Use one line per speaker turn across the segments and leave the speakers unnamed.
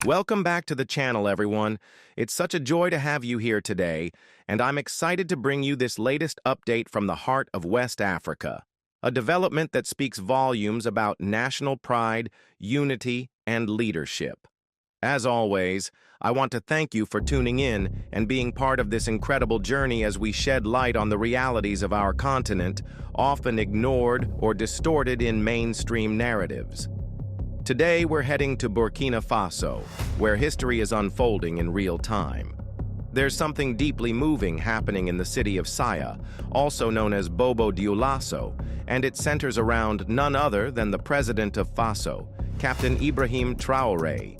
Welcome back to the channel, everyone. It's such a joy to have you here today, and I'm excited to bring you this latest update from the heart of West Africa, a development that speaks volumes about national pride, unity, and leadership. As always, I want to thank you for tuning in and being part of this incredible journey as we shed light on the realities of our continent, often ignored or distorted in mainstream narratives. Today, we're heading to Burkina Faso, where history is unfolding in real time. There's something deeply moving happening in the city of Saya, also known as Bobo Dioulasso, and it centers around none other than the president of Faso, Captain Ibrahim Traoré.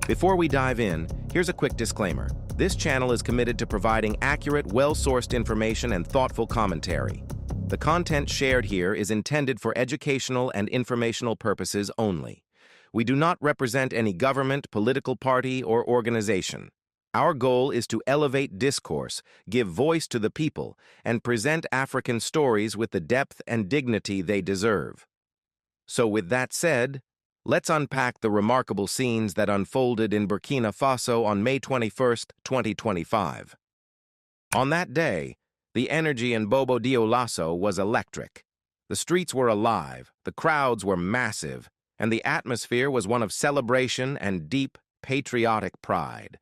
Before we dive in, here's a quick disclaimer. This channel is committed to providing accurate, well-sourced information and thoughtful commentary. The content shared here is intended for educational and informational purposes only. We do not represent any government, political party, or organization. Our goal is to elevate discourse, give voice to the people, and present African stories with the depth and dignity they deserve. So with that said, let's unpack the remarkable scenes that unfolded in Burkina Faso on May 21, 2025. On that day, the energy in Bobo Dioulasso was electric. The streets were alive, the crowds were massive, and the atmosphere was one of celebration and deep patriotic pride.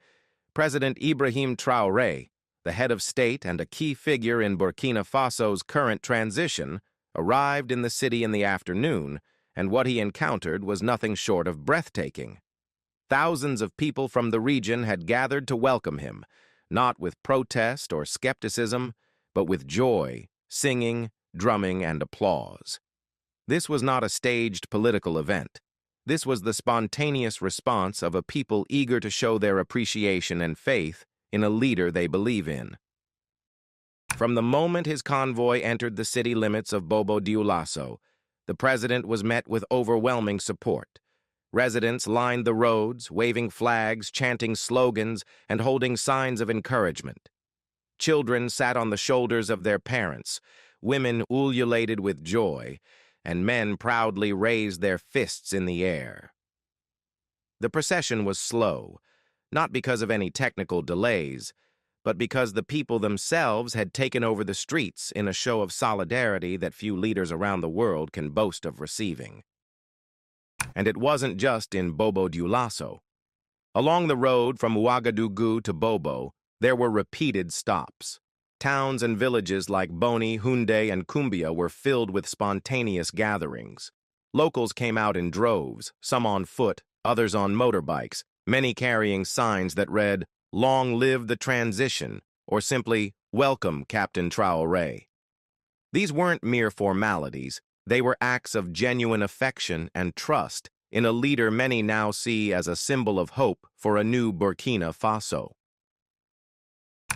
President Ibrahim Traoré, the head of state and a key figure in Burkina Faso's current transition, arrived in the city in the afternoon, and what he encountered was nothing short of breathtaking. Thousands of people from the region had gathered to welcome him, not with protest or skepticism, but with joy, singing, drumming, and applause. This was not a staged political event. This was the spontaneous response of a people eager to show their appreciation and faith in a leader they believe in. From the moment his convoy entered the city limits of Bobo Dioulasso, the president was met with overwhelming support. Residents lined the roads, waving flags, chanting slogans, and holding signs of encouragement. Children sat on the shoulders of their parents, women ululated with joy, and men proudly raised their fists in the air. The procession was slow, not because of any technical delays, but because the people themselves had taken over the streets in a show of solidarity that few leaders around the world can boast of receiving. And it wasn't just in Bobo Dioulasso. Along the road from Ouagadougou to Bobo, there were repeated stops. Towns and villages like Boni, Houndé, and Kumbia were filled with spontaneous gatherings. Locals came out in droves, some on foot, others on motorbikes, many carrying signs that read, "Long live the transition," or simply, "Welcome, Captain Traoré." These weren't mere formalities. They were acts of genuine affection and trust in a leader many now see as a symbol of hope for a new Burkina Faso.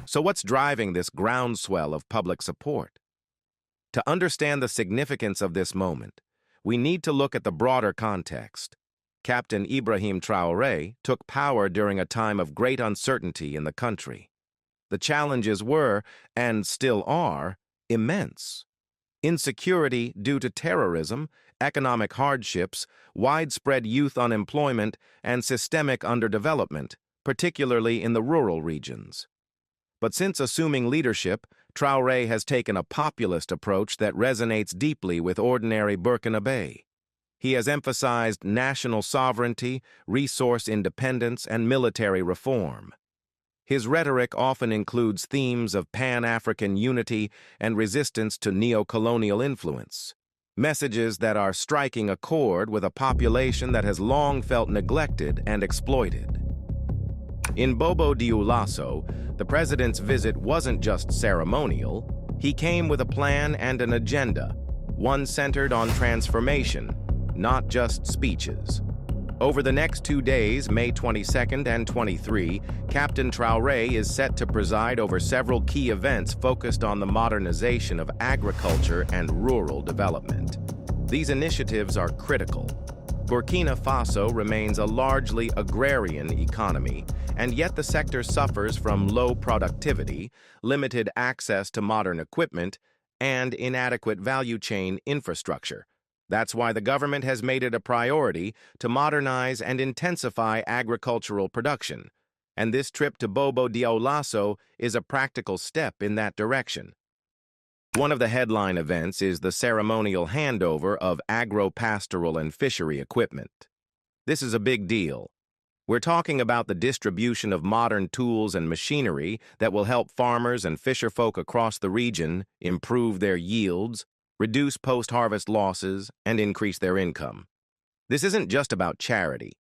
So what's driving this groundswell of public support? To understand the significance of this moment, we need to look at the broader context. Captain Ibrahim Traoré took power during a time of great uncertainty in the country. The challenges were, and still are, immense. Insecurity due to terrorism, economic hardships, widespread youth unemployment, and systemic underdevelopment, particularly in the rural regions. But since assuming leadership, Traoré has taken a populist approach that resonates deeply with ordinary Burkinabé. He has emphasized national sovereignty, resource independence, and military reform. His rhetoric often includes themes of Pan-African unity and resistance to neo-colonial influence, messages that are striking a chord with a population that has long felt neglected and exploited. In Bobo Dioulasso, the president's visit wasn't just ceremonial. He came with a plan and an agenda, one centered on transformation, not just speeches. Over the next 2 days, May 22nd and 23, Captain Traoré is set to preside over several key events focused on the modernization of agriculture and rural development. These initiatives are critical. Burkina Faso remains a largely agrarian economy, and yet the sector suffers from low productivity, limited access to modern equipment, and inadequate value chain infrastructure. That's why the government has made it a priority to modernize and intensify agricultural production, and this trip to Bobo Dioulasso is a practical step in that direction. One of the headline events is the ceremonial handover of agro-pastoral and fishery equipment. This is a big deal. We're talking about the distribution of modern tools and machinery that will help farmers and fisherfolk across the region improve their yields, reduce post-harvest losses, and increase their income. This isn't just about charity.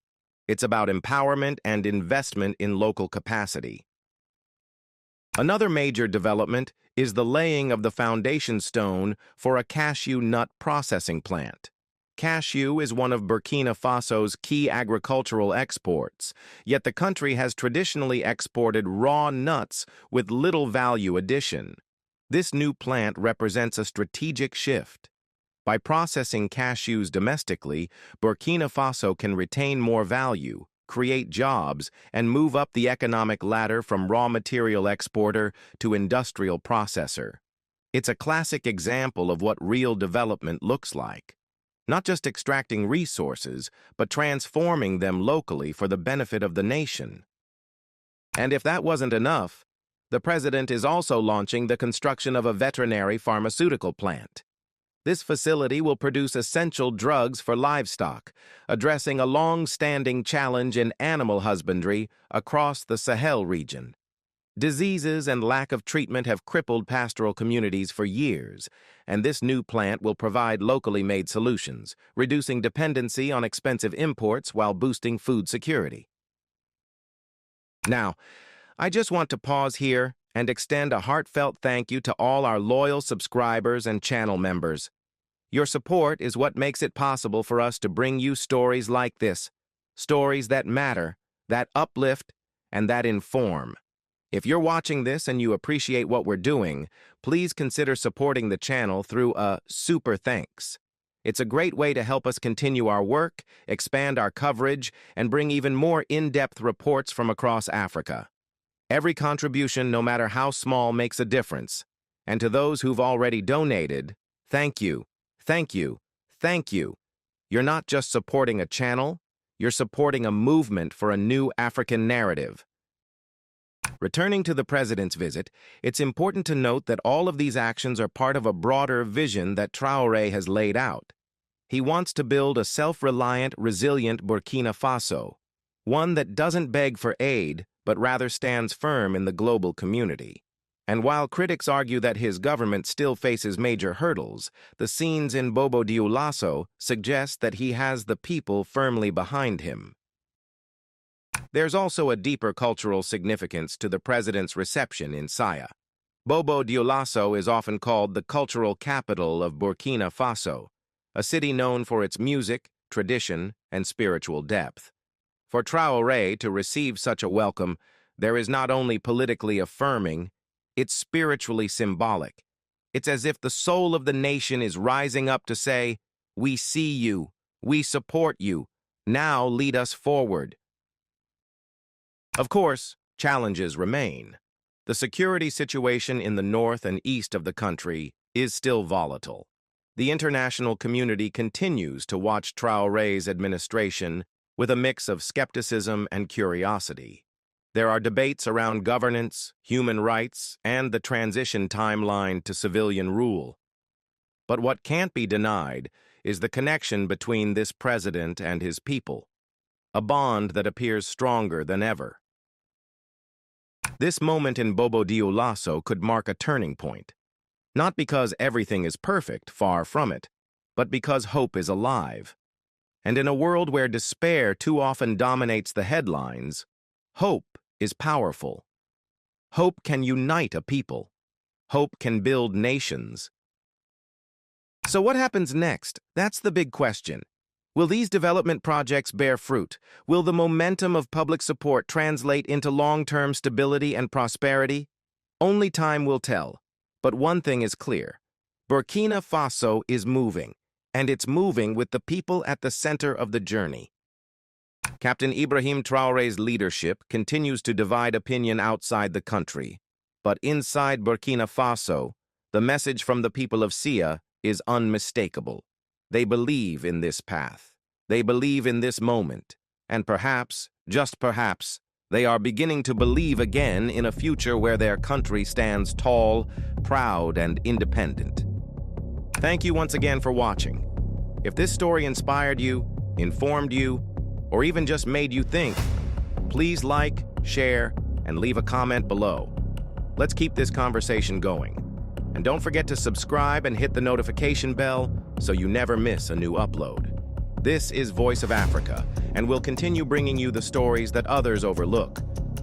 It's about empowerment and investment in local capacity. Another major development is the laying of the foundation stone for a cashew nut processing plant. Cashew is one of Burkina Faso's key agricultural exports, yet the country has traditionally exported raw nuts with little value addition. This new plant represents a strategic shift. By processing cashews domestically, Burkina Faso can retain more value, create jobs, and move up the economic ladder from raw material exporter to industrial processor. It's a classic example of what real development looks like. Not just extracting resources, but transforming them locally for the benefit of the nation. And if that wasn't enough, the president is also launching the construction of a veterinary pharmaceutical plant. This facility will produce essential drugs for livestock, addressing a long-standing challenge in animal husbandry across the Sahel region. Diseases and lack of treatment have crippled pastoral communities for years, and this new plant will provide locally made solutions, reducing dependency on expensive imports while boosting food security. Now, I just want to pause here and extend a heartfelt thank you to all our loyal subscribers and channel members. Your support is what makes it possible for us to bring you stories like this, stories that matter, that uplift, and that inform. If you're watching this and you appreciate what we're doing, please consider supporting the channel through a super thanks. It's a great way to help us continue our work, expand our coverage, and bring even more in-depth reports from across Africa. Every contribution, no matter how small, makes a difference. And to those who've already donated, thank you, thank you, thank you. You're not just supporting a channel, you're supporting a movement for a new African narrative. Returning to the president's visit, it's important to note that all of these actions are part of a broader vision that Traoré has laid out. He wants to build a self-reliant, resilient Burkina Faso, one that doesn't beg for aid, but rather stands firm in the global community. And while critics argue that his government still faces major hurdles, the scenes in Bobo Dioulasso suggest that he has the people firmly behind him. There's also a deeper cultural significance to the president's reception in Saya. Bobo Dioulasso is often called the cultural capital of Burkina Faso, a city known for its music, tradition, and spiritual depth. For Traoré to receive such a welcome, there is not only politically affirming, it's spiritually symbolic. It's as if the soul of the nation is rising up to say, "We see you, we support you, now lead us forward." Of course, challenges remain. The security situation in the north and east of the country is still volatile. The international community continues to watch Traoré's administration with a mix of skepticism and curiosity. There are debates around governance, human rights, and the transition timeline to civilian rule. But what can't be denied is the connection between this president and his people, a bond that appears stronger than ever. This moment in Bobo Dioulasso could mark a turning point, not because everything is perfect, far from it, but because hope is alive. And in a world where despair too often dominates the headlines, hope is powerful. Hope can unite a people. Hope can build nations. So what happens next? That's the big question. Will these development projects bear fruit? Will the momentum of public support translate into long-term stability and prosperity? Only time will tell. But one thing is clear. Burkina Faso is moving, and it's moving with the people at the center of the journey. Captain Ibrahim Traoré's leadership continues to divide opinion outside the country. But inside Burkina Faso, the message from the people of Sia is unmistakable. They believe in this path. They believe in this moment. And perhaps, just perhaps, they are beginning to believe again in a future where their country stands tall, proud, and independent. Thank you once again for watching. If this story inspired you, informed you, or even just made you think, please like, share, and leave a comment below. Let's keep this conversation going. And don't forget to subscribe and hit the notification bell so you never miss a new upload. This is Voice of Africa, and we'll continue bringing you the stories that others overlook,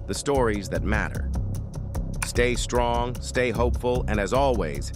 the stories that matter. Stay strong, stay hopeful, and as always,